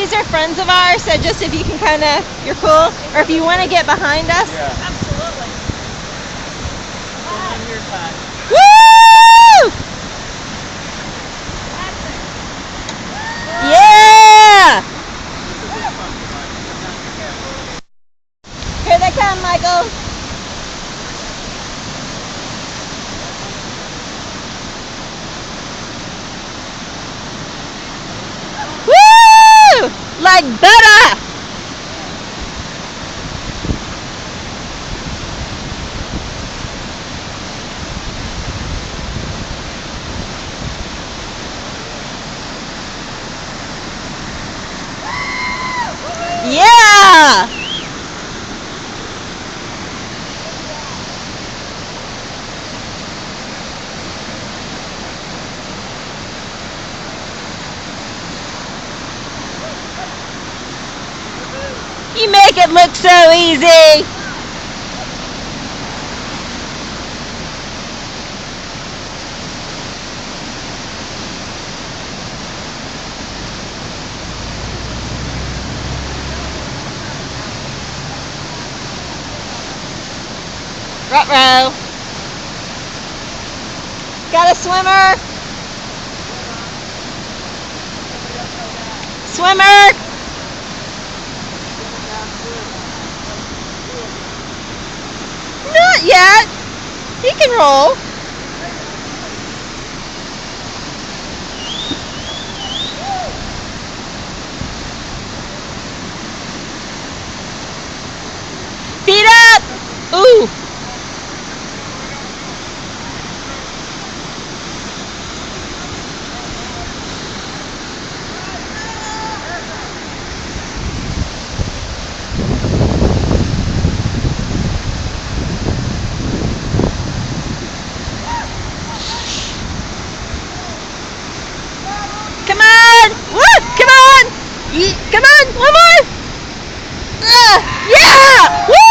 these are friends of ours, so just if you can kind of, you're cool, or if you want to get behind us. Yeah. Absolutely. Woo! Yeah! Here they come, Michael. Woo! Like butter! Yeah! You make it look so easy. Ruh-roh. Got a swimmer. Swimmer. Not yet. He can roll. Feet up. Ooh. Come on! Woo! Come on! Come on! One more! Yeah! Woo!